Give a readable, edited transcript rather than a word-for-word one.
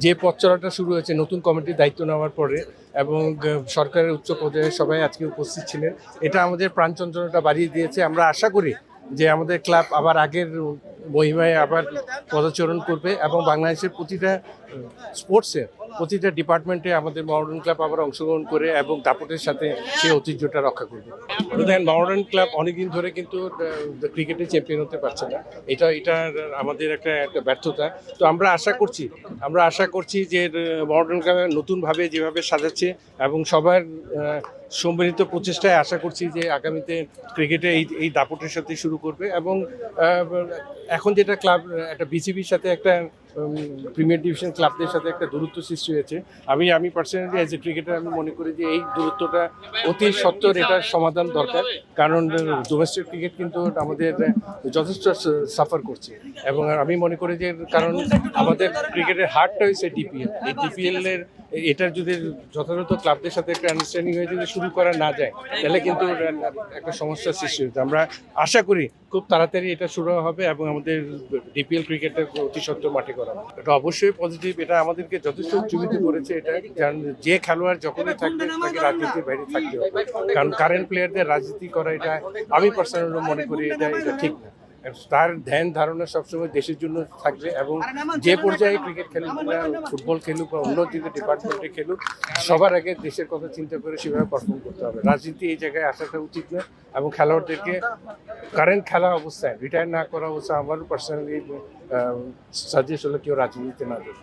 যে পথ চলাটা শুরু হয়েছে নতুন কমিটির দায়িত্ব নেওয়ার পরে এবং সরকারের উচ্চ পর্যায়ে সবাই আজকে উপস্থিত ছিলেন, এটা আমাদের প্রাণচঞ্চলতা বাড়িয়ে দিয়েছে। আমরা আশা করি যে আমাদের ক্লাব আবার আগের মহিমায় আবার পদচারণ করবে এবং বাংলাদেশের প্রতিটা স্পোর্টসের প্রতিটা ডিপার্টমেন্টে আমাদের মডার্ন ক্লাব আবার অংশগ্রহণ করে এবং দাপটের সাথে সেই ঐতিহ্যটা রক্ষা করবে। দেখেন, মডার্ন ক্লাব অনেকদিন ধরে কিন্তু ক্রিকেটে চ্যাম্পিয়ন হতে পারছে না, এটা আমাদের একটা ব্যর্থতা। তো আমরা আশা করছি যে মডার্ন ক্লাব নতুনভাবে যেভাবে সাজাচ্ছে এবং সবার সম্মিলিত প্রচেষ্টায় আশা করছি যে আগামীতে ক্রিকেটে এই দাপটের সাথে শুরু করবে এবং এখন যেটা ক্লাব একটা বিসিবির সাথে একটা প্রিমিয়ার ডিভিশন ক্লাবদের সাথে একটা দূরত্ব সৃষ্টি হয়েছে, আমি পার্সোনালি অ্যাজ এ ক্রিকেটার আমি মনে করি যে এই দূরত্বটা অতি সত্বর এটার সমাধান দরকার। কারণ ডোমেস্টিক ক্রিকেট কিন্তু আমাদের যথেষ্ট সাফার করছে এবং আমি মনে করি যে কারণ আমাদের ক্রিকেটের হার্টটা হয়েছে ডিপিএল। এই ডিপিএলের এটার যদি যথাযথ ক্লাবদের সাথে একটা আন্ডারস্ট্যান্ডিং হয়ে যদি শুরু করা না যায় তাহলে কিন্তু একটা সমস্যার সৃষ্টি হচ্ছে। আমরা আশা করি খুব তাড়াতাড়ি এটা শুরু হবে এবং আমাদের ডিপিএল ক্রিকেটটা অতি সত্বর মাঠে করা। এটা অবশ্যই পজিটিভ, এটা আমাদেরকে যথেষ্ট উজ্জীবিত করেছে। এটা কারণ যে খেলোয়াড় যখনই থাকবে তাকে রাজনীতির বাইরে থাকতে হবে, কারণ কারেন্ট প্লেয়ারদের রাজনীতি করা এটা আমি পার্সোনালি মনে করি এটা ঠিক না। তার ধ্যান ধারণা সবসময় দেশের জন্য থাকবে এবং যে পর্যায়ে ক্রিকেট খেলুক বা ফুটবল খেলুক বা অন্য দিকে ডিপার্টমেন্টে খেলুক, সবার আগে দেশের কথা চিন্তা করে সেভাবে পারফর্ম করতে হবে। রাজনীতি এই জায়গায় আসাটা উচিত না এবং খেলোয়াড়দেরকে কারেন্ট খেলা অবস্থায় রিটায়ার না করা অবস্থায় আমার পার্সোনালি সাজেস্ট হলো কেউ রাজনীতিতে না দেবে।